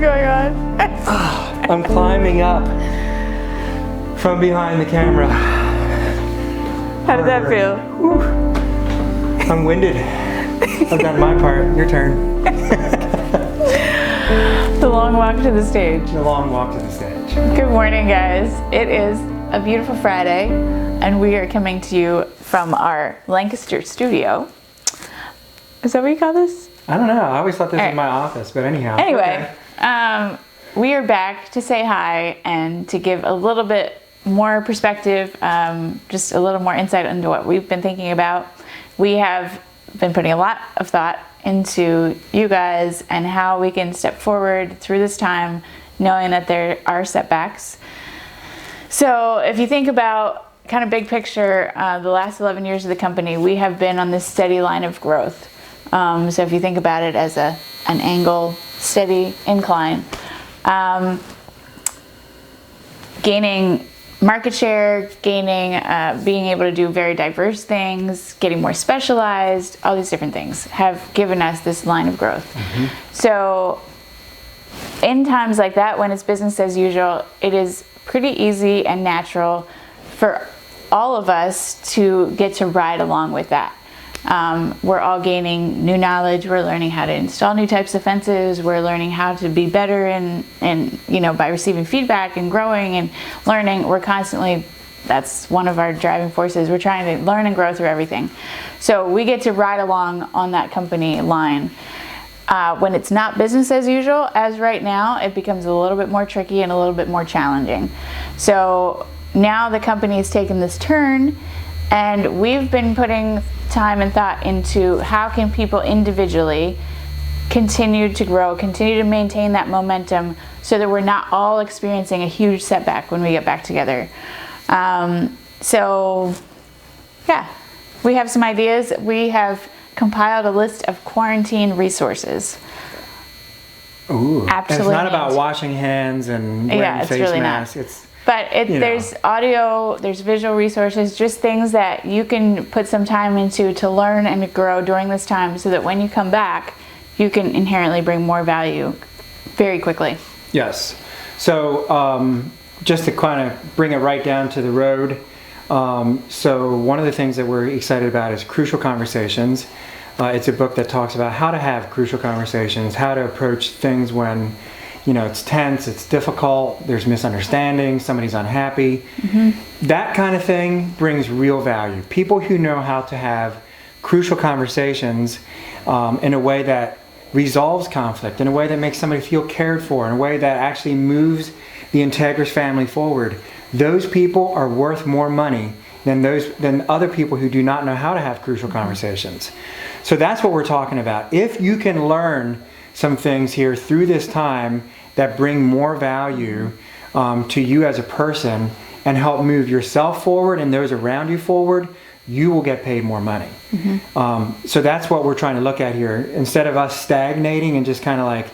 going on? I'm climbing up from behind the camera. How did that feel? Whew. I'm winded. I've done my part. Your turn. The long walk to the stage. The long walk to the stage. Good morning, guys. It is a beautiful Friday, and we are coming to you from our Lancaster studio. Is that what you call this? I don't know. I always thought this was my office, but anyhow. Anyway, okay. We are back to say hi and to give a little bit more perspective, just a little more insight into what we've been thinking about. We have been putting a lot of thought into you guys and how we can step forward through this time, knowing that there are setbacks. So if you think about kind of big picture, the last 11 years of the company, we have been on this steady line of growth. So if you think about it as an angle, steady incline, gaining market share, being able to do very diverse things, getting more specialized, all these different things have given us this line of growth. Mm-hmm. So in times like that, when it's business as usual, it is pretty easy and natural for all of us to get to ride along with that. We're all gaining new knowledge. We're learning how to install new types of fences. We're learning how to be better and by receiving feedback and growing and learning. We're constantly, that's one of our driving forces. We're trying to learn and grow through everything. So we get to ride along on that company line. When it's not business as usual, as right now, it becomes a little bit more tricky and a little bit more challenging. So now the company has taken this turn, and we've been putting time and thought into how can people individually continue to grow, continue to maintain that momentum so that we're not all experiencing a huge setback when we get back together. We have some ideas. We have compiled a list of quarantine resources. Ooh, absolutely. And it's not about washing hands and wearing face really masks. There's audio, there's visual resources, just things that you can put some time into to learn and to grow during this time so that when you come back, you can inherently bring more value very quickly. Yes. So just to kind of bring it right down to the road, so one of the things that we're excited about is Crucial Conversations. It's a book that talks about how to have crucial conversations, how to approach things when it's tense, it's difficult, there's misunderstandings, somebody's unhappy. Mm-hmm. That kind of thing brings real value. People who know how to have crucial conversations in a way that resolves conflict, in a way that makes somebody feel cared for, in a way that actually moves the Integrous family forward. Those people are worth more money than other people who do not know how to have crucial conversations. So that's what we're talking about. If you can learn some things here through this time that bring more value to you as a person and help move yourself forward and those around you forward, you will get paid more money. Mm-hmm. So that's what we're trying to look at here. Instead of us stagnating and just kind of like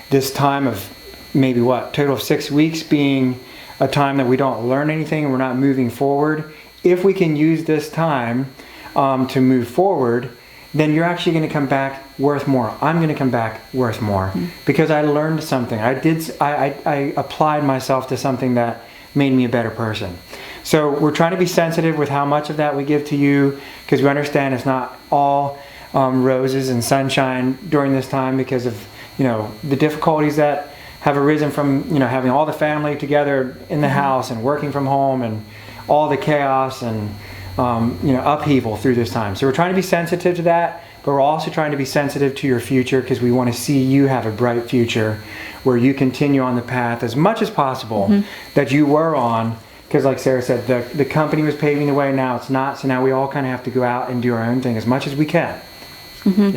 this time of maybe total of 6 weeks being a time that we don't learn anything and we're not moving forward, if we can use this time to move forward, then you're actually going to come back worth more. I'm going to come back worth more because I learned something. I applied myself to something that made me a better person. So we're trying to be sensitive with how much of that we give to you because we understand it's not all roses and sunshine during this time because of the difficulties that have arisen from having all the family together in the house and working from home and all the chaos and upheaval through this time. So we're trying to be sensitive to that, but we're also trying to be sensitive to your future because we want to see you have a bright future where you continue on the path as much as possible that you were on. Because like Sarah said, the company was paving the way, now it's not. So now we all kind of have to go out and do our own thing as much as we can. Mm-hmm.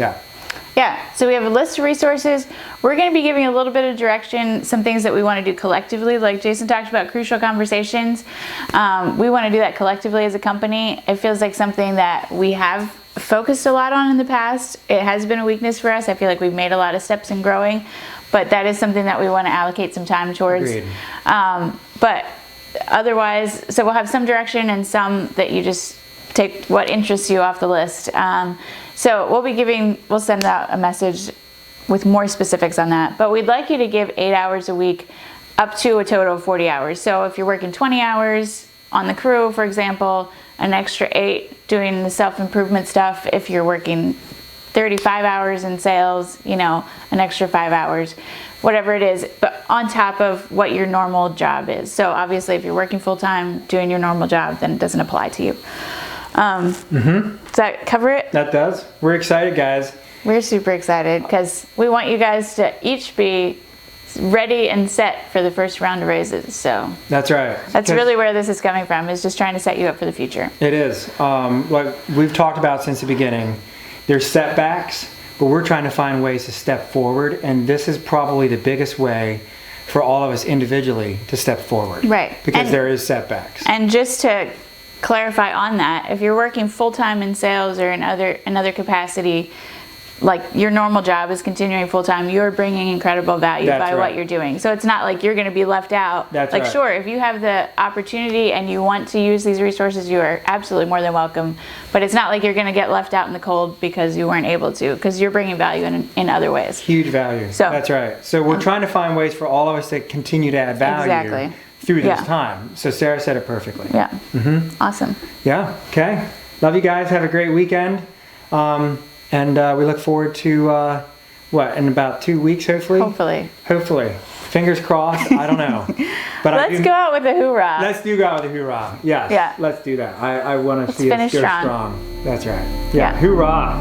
Yeah, so we have a list of resources. We're going to be giving a little bit of direction, some things that we want to do collectively. Like Jason talked about crucial conversations. We want to do that collectively as a company. It feels like something that we have focused a lot on in the past. It has been a weakness for us. I feel like we've made a lot of steps in growing, but that is something that we want to allocate some time towards. Agreed. But otherwise, so we'll have some direction and some that you just take what interests you off the list. So we'll send out a message with more specifics on that. But we'd like you to give 8 hours a week up to a total of 40 hours. So if you're working 20 hours on the crew, for example, an extra 8 doing the self-improvement stuff. If you're working 35 hours in sales, you know, an extra 5 hours, whatever it is, but on top of what your normal job is. So obviously if you're working full-time doing your normal job, then it doesn't apply to you. Does that cover it? That does. We're excited, guys. We're super excited because we want you guys to each be ready and set for the first round of raises. So that's right. That's really where this is coming from, is just trying to set you up for the future. It is. Like we've talked about since the beginning, there's setbacks, but we're trying to find ways to step forward, and this is probably the biggest way for all of us individually to step forward. Right. Because there is setbacks. And just to clarify on that, if you're working full-time in sales or in another capacity, like your normal job is continuing full-time, you're bringing incredible value by what you're doing. So it's not like you're going to be left out. That's like, right. Sure, if you have the opportunity and you want to use these resources, you are absolutely more than welcome. But it's not like you're going to get left out in the cold because you weren't able to, because you're bringing value in other ways. Huge value. So that's right. So we're trying to find ways for all of us to continue to add value through this time. So Sarah said it perfectly. Yeah. Awesome. Yeah. Okay. Love you guys. Have a great weekend. And we look forward to, in about 2 weeks, hopefully? Hopefully. Fingers crossed. I don't know. But let's go out with a hoorah. Let's go out with a hoorah. Yes. Yeah. Let's do that. I want to see us go strong. That's right. Yeah. Hoorah.